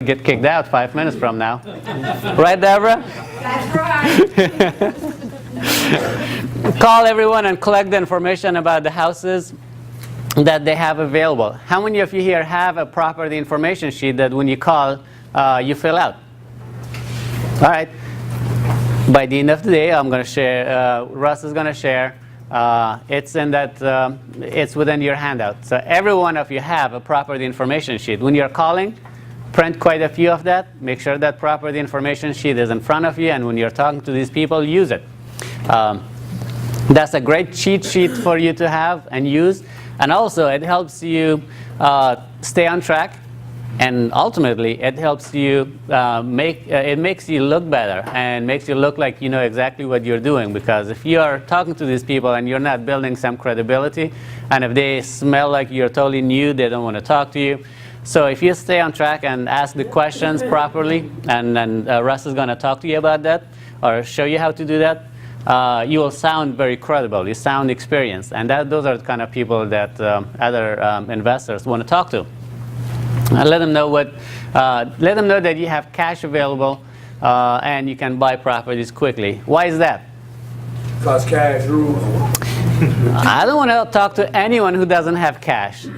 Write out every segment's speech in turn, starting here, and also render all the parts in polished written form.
Get kicked out 5 minutes from now. Right, Deborah? That's right. Call everyone and collect the information about the houses that they have available. How many of you here have a property information sheet that when you call, you fill out? All right. By the end of the day, I'm going to share, Russ is going to share. It's within your handout. So every one of you have a property information sheet. When you're calling, print quite a few of that. Make sure that property information sheet is in front of you, and when you're talking to these people, use it. That's a great cheat sheet for you to have and use. And also, it helps you stay on track. And ultimately, it helps you it makes you look better and makes you look like you know exactly what you're doing. Because if you are talking to these people and you're not building some credibility, and if they smell like you're totally new, they don't want to talk to you. So if you stay on track and ask the questions properly, and then Russ is going to talk to you about that or show you how to do that, you will sound very credible. You sound experienced, and those are the kind of people that other investors want to talk to. Let them know that you have cash available and you can buy properties quickly. Why is that? Because cash rules. I don't want to talk to anyone who doesn't have cash.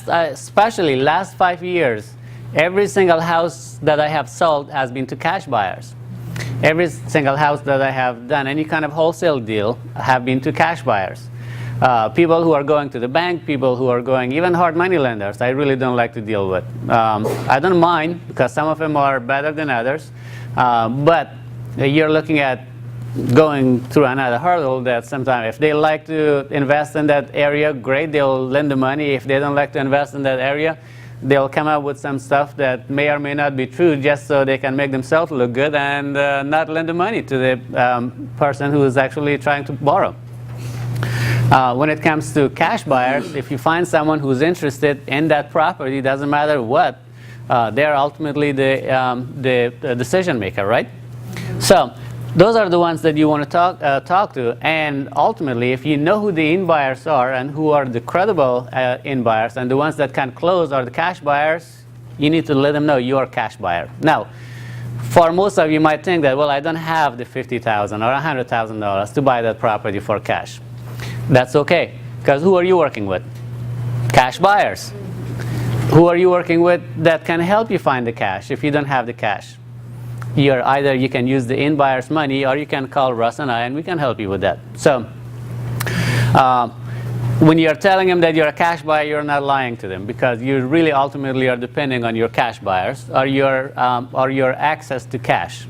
Especially last 5 years, every single house that I have sold has been to cash buyers. Every single house that I have done any kind of wholesale deal have been to cash buyers. People who are going to the bank, people who are going, even hard money lenders, I really don't like to deal with. I don't mind, because some of them are better than others, but you're looking at going through another hurdle that sometimes if they like to invest in that area, great, they'll lend the money. If they don't like to invest in that area, they'll come up with some stuff that may or may not be true just so they can make themselves look good and not lend the money to the person who is actually trying to borrow. When it comes to cash buyers, if you find someone who's interested in that property, doesn't matter what, they're ultimately the decision maker, right? So those are the ones that you want to talk to. And ultimately, if you know who the in buyers are and who are the credible in buyers and the ones that can close are the cash buyers, you need to let them know you're a cash buyer. Now, for most of you might think that, well, I don't have the $50,000 or $100,000 to buy that property for cash. That's okay, because who are you working with? Cash buyers. Who are you working with that can help you find the cash if you don't have the cash? Either you can use the in buyer's money, or you can call Russ and I, and we can help you with that. So when you're telling them that you're a cash buyer, you're not lying to them, because you really ultimately are depending on your cash buyers or your access to cash.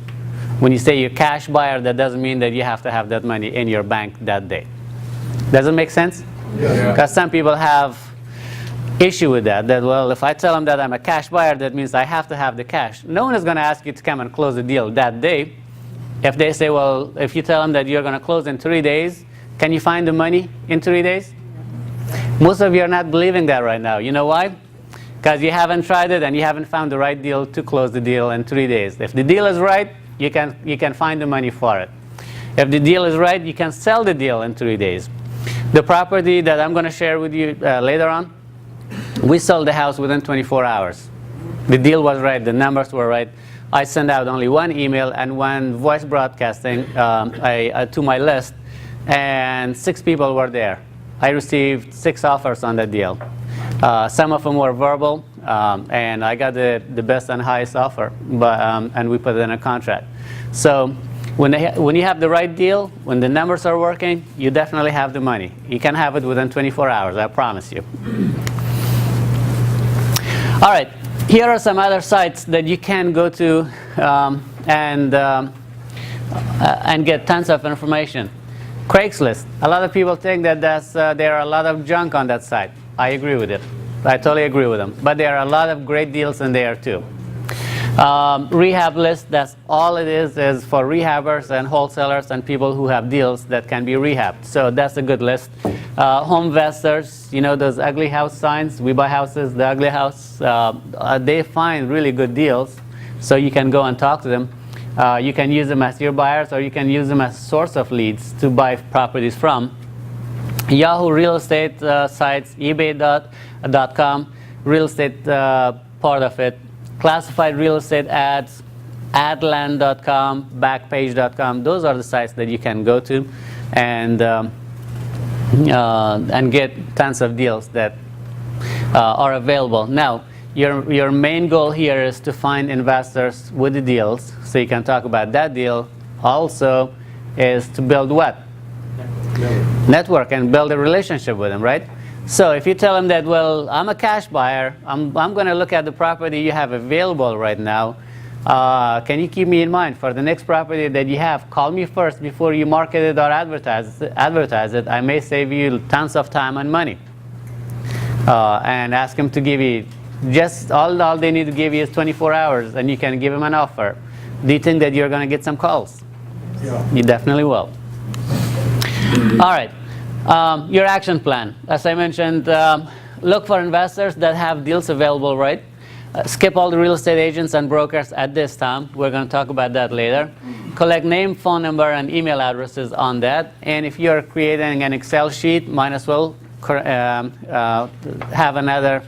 When you say you're a cash buyer, that doesn't mean that you have to have that money in your bank that day. Does it make sense? Yeah. Because some people have issue with that, well, if I tell them that I'm a cash buyer, that means I have to have the cash. No one is going to ask you to come and close the deal that day. If they say, well, if you tell them that you're going to close in 3 days, can you find the money in 3 days? Most of you are not believing that right now. You know why? Because you haven't tried it and you haven't found the right deal to close the deal in 3 days. If the deal is right, you can find the money for it. If the deal is right, you can sell the deal in 3 days. The property that I'm going to share with you later on, we sold the house within 24 hours. The deal was right, the numbers were right. I sent out only one email and one voice broadcasting to my list, and 6 people were there. I received 6 offers on that deal. Some of them were verbal, and I got the best and highest offer, and we put it in a contract. So when you have the right deal, when the numbers are working, you definitely have the money. You can have it within 24 hours, I promise you. All right, here are some other sites that you can go to and get tons of information. Craigslist. A lot of people think that there are a lot of junk on that site. I agree with it. I totally agree with them. But there are a lot of great deals in there too. Rehab list, that's all it is for rehabbers and wholesalers and people who have deals that can be rehabbed. So that's a good list. Home investors, you know those ugly house signs, we buy houses, the ugly house, they find really good deals, so you can go and talk to them. You can use them as your buyers, or you can use them as a source of leads to buy properties from. Yahoo real estate sites, ebay.com, real estate part of it, classified real estate ads, adland.com, backpage.com. Those are the sites that you can go to and get tons of deals that are available. Now, your main goal here is to find investors with the deals, so you can talk about that deal. Also is to build what? Network and build a relationship with them, right? So if you tell them that, well, I'm a cash buyer, I'm going to look at the property you have available right now. Can you keep me in mind for the next property that you have? Call me first before you market it or advertise it. I may save you tons of time and money. And ask them to give you just all they need to give you is 24 hours, and you can give them an offer. Do you think that you're going to get some calls? Yeah. You definitely will. All right. Your action plan. As I mentioned, look for investors that have deals available, right? Skip all the real estate agents and brokers at this time. We're going to talk about that later. Collect name, phone number, and email addresses on that. And if you're creating an Excel sheet, might as well have another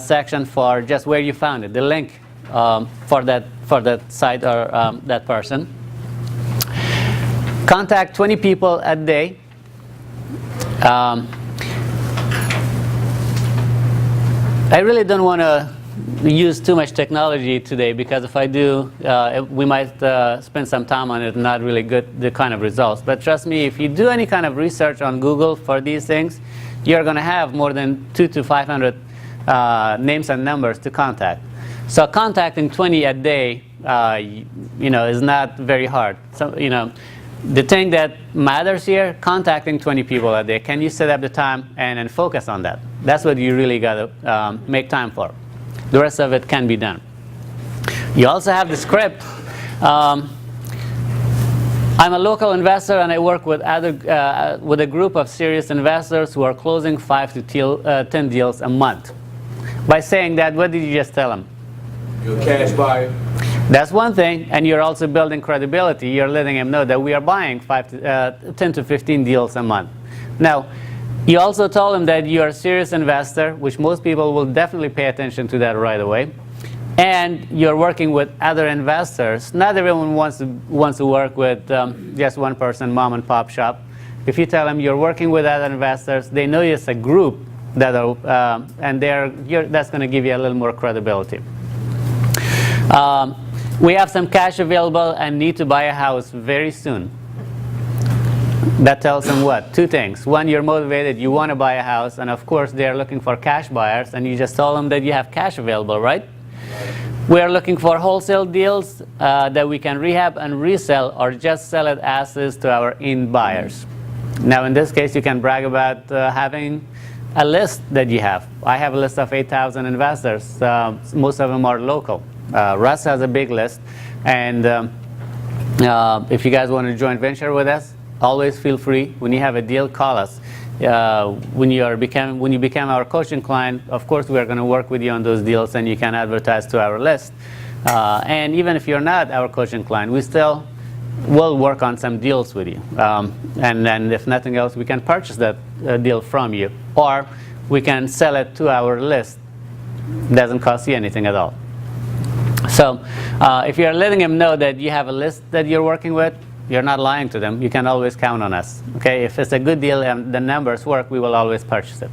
section for just where you found it, the link for that site or that person. Contact 20 people a day. I really don't want to use too much technology today, because if I do, we might spend some time on it and not really get the kind of results. But trust me, if you do any kind of research on Google for these things, you're going to have more than 200 to 500 names and numbers to contact. So contacting 20 a day, is not very hard. So, the thing that matters here, contacting 20 people a day. Can you set up the time and focus on that? That's what you really got to make time for. The rest of it can be done. You also have the script. I'm a local investor, and I work with with a group of serious investors who are closing 5 to 10 deals a month. By saying that, what did you just tell them? You're a cash buyer. That's one thing, and you're also building credibility. You're letting them know that we are buying 10 to 15 deals a month. Now, you also told them that you're a serious investor, which most people will definitely pay attention to that right away. And you're working with other investors. Not everyone wants to work with just one person, mom and pop shop. If you tell them you're working with other investors, they know it's a group that are, and that's going to give you a little more credibility. We have some cash available and need to buy a house very soon. That tells them what? Two things. One, you're motivated, you want to buy a house, and of course they're looking for cash buyers, and you just told them that you have cash available, right? We are looking for wholesale deals that we can rehab and resell, or just sell it as is to our in buyers. Now in this case, you can brag about having a list that you have. I have a list of 8,000 investors. Most of them are local. Russ has a big list, and if you guys want to joint venture with us, always feel free. When you have a deal, call us. When you become our coaching client, of course we are going to work with you on those deals, and you can advertise to our list. And even if you're not our coaching client, we still will work on some deals with you. And then if nothing else, we can purchase that deal from you, or we can sell it to our list. Doesn't cost you anything at all. So if you're letting them know that you have a list that you're working with, you're not lying to them. You can always count on us. Okay? If it's a good deal and the numbers work, we will always purchase it.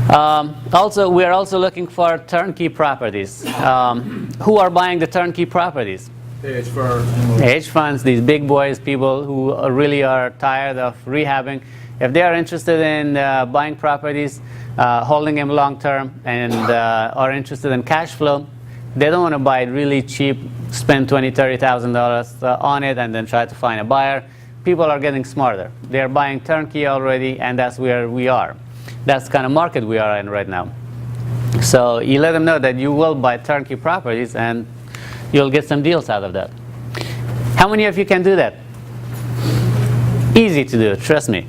Also, we are also looking for turnkey properties. Who are buying the turnkey properties? Hedge funds. Hedge funds, these big boys, people who really are tired of rehabbing. If they are interested in buying properties, holding them long term, and are interested in cash flow, they don't want to buy it really cheap, spend $20,000, $30,000 on it, and then try to find a buyer. People are getting smarter. They're buying turnkey already, and that's where we are. That's the kind of market we are in right now. So you let them know that you will buy turnkey properties, and you'll get some deals out of that. How many of you can do that? Easy to do, trust me.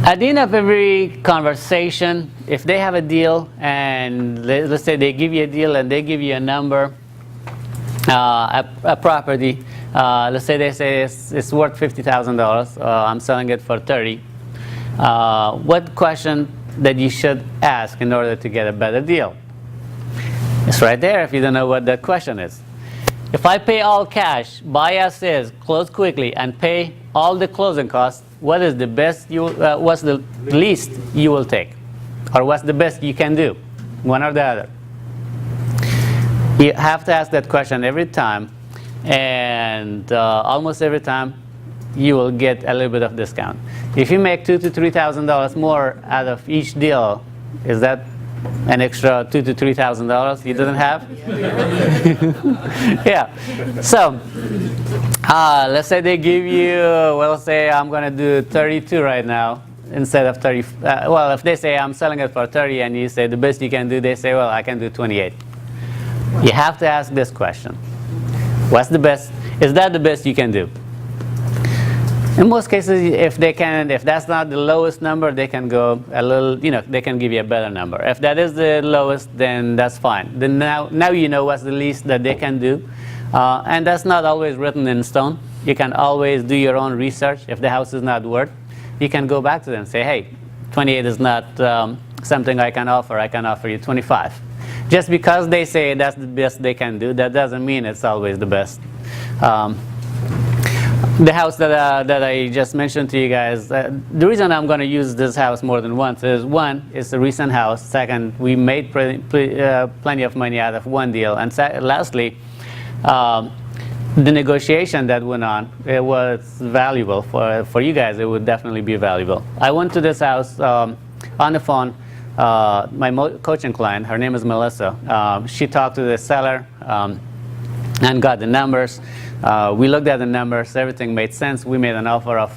At the end of every conversation, if they have a deal, and let's say they give you a deal and they give you a number, a property, let's say they say it's worth $50,000, I'm selling it for 30. What question that you should ask in order to get a better deal? It's right there if you don't know what that question is. If I pay all cash, buy as is, close quickly, and pay all the closing costs, what is the best what's the least you will take? Or what's the best you can do? One or the other. You have to ask that question every time, and almost every time you will get a little bit of discount. If you make $2,000 to $3,000 more out of each deal, is that an extra $2,000 to $3,000 you didn't have? Yeah. So let's say they give you, well, say I'm going to do 32 right now instead of 30. Well, if they say I'm selling it for 30 and you say the best you can do, they say, well, I can do 28. You have to ask this question. What's the best? Is that the best you can do? In most cases, if that's not the lowest number, they can go a little, they can give you a better number. If that is the lowest, then that's fine. Then now you know what's the least that they can do. And that's not always written in stone. You can always do your own research. If the house is not worth, you can go back to them and say, hey, 28 is not something I can offer you 25. Just because they say that's the best they can do, that doesn't mean it's always the best. The house that I just mentioned to you guys, the reason I'm going to use this house more than once is, one, it's a recent house. Second, we made plenty of money out of one deal. And lastly, the negotiation that went on, it was valuable. For you guys, it would definitely be valuable. I went to this house on the phone. My coaching client, her name is Melissa. She talked to the seller and got the numbers. We looked at the numbers, everything made sense. We made an offer of